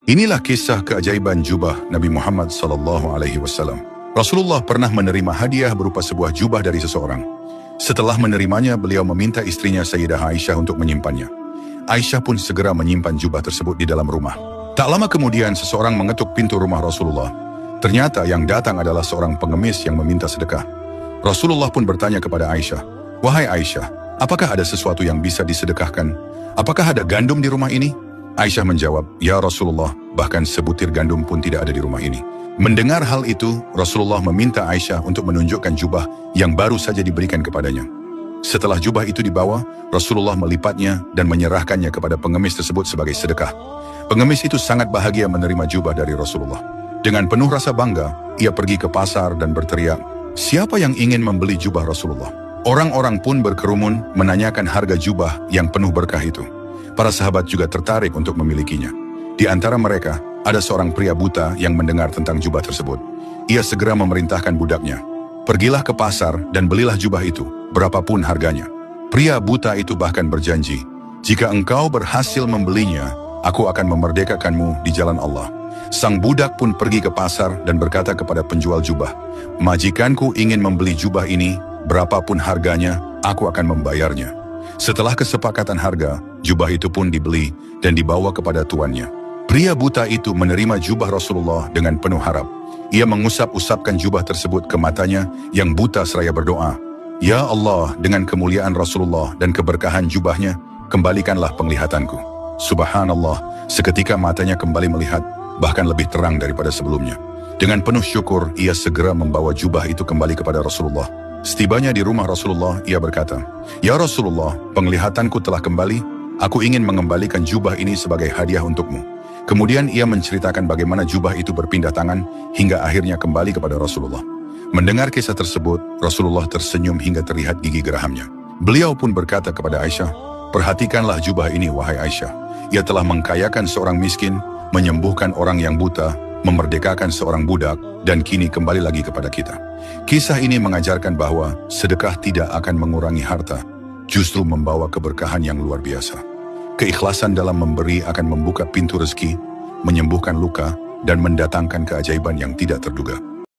Inilah kisah keajaiban jubah Nabi Muhammad SAW. Rasulullah pernah menerima hadiah berupa sebuah jubah dari seseorang. Setelah menerimanya, beliau meminta istrinya Sayyidah Aisyah untuk menyimpannya. Aisyah pun segera menyimpan jubah tersebut di dalam rumah. Tak lama kemudian, seseorang mengetuk pintu rumah Rasulullah. Ternyata yang datang adalah seorang pengemis yang meminta sedekah. Rasulullah pun bertanya kepada Aisyah, "Wahai Aisyah, apakah ada sesuatu yang bisa disedekahkan? Apakah ada gandum di rumah ini?" Aisyah menjawab, "Ya Rasulullah, bahkan sebutir gandum pun tidak ada di rumah ini." Mendengar hal itu, Rasulullah meminta Aisyah untuk menunjukkan jubah yang baru saja diberikan kepadanya. Setelah jubah itu dibawa, Rasulullah melipatnya dan menyerahkannya kepada pengemis tersebut sebagai sedekah. Pengemis itu sangat bahagia menerima jubah dari Rasulullah. Dengan penuh rasa bangga, ia pergi ke pasar dan berteriak, "Siapa yang ingin membeli jubah Rasulullah?" Orang-orang pun berkerumun menanyakan harga jubah yang penuh berkah itu. Para sahabat juga tertarik untuk memilikinya. Di antara mereka, ada seorang pria buta yang mendengar tentang jubah tersebut. Ia segera memerintahkan budaknya, "Pergilah ke pasar dan belilah jubah itu, berapapun harganya." Pria buta itu bahkan berjanji, "Jika engkau berhasil membelinya, aku akan memerdekakanmu di jalan Allah." Sang budak pun pergi ke pasar dan berkata kepada penjual jubah, "Majikanku ingin membeli jubah ini, berapapun harganya, aku akan membayarnya." Setelah kesepakatan harga, jubah itu pun dibeli dan dibawa kepada tuannya. Pria buta itu menerima jubah Rasulullah dengan penuh harap. Ia mengusap-usapkan jubah tersebut ke matanya yang buta seraya berdoa, "Ya Allah, dengan kemuliaan Rasulullah dan keberkahan jubahnya, kembalikanlah penglihatanku." Subhanallah, seketika matanya kembali melihat, bahkan lebih terang daripada sebelumnya. Dengan penuh syukur, ia segera membawa jubah itu kembali kepada Rasulullah. Setibanya di rumah Rasulullah, ia berkata, "Ya Rasulullah, penglihatanku telah kembali. Aku ingin mengembalikan jubah ini sebagai hadiah untukmu." Kemudian ia menceritakan bagaimana jubah itu berpindah tangan hingga akhirnya kembali kepada Rasulullah. Mendengar kisah tersebut, Rasulullah tersenyum hingga terlihat gigi gerahamnya. Beliau pun berkata kepada Aisyah, "Perhatikanlah jubah ini, wahai Aisyah. Ia telah mengkayakan seorang miskin, menyembuhkan orang yang buta, memerdekakan seorang budak, dan kini kembali lagi kepada kita." Kisah ini mengajarkan bahwa sedekah tidak akan mengurangi harta, justru membawa keberkahan yang luar biasa. Keikhlasan dalam memberi akan membuka pintu rezeki, menyembuhkan luka, dan mendatangkan keajaiban yang tidak terduga.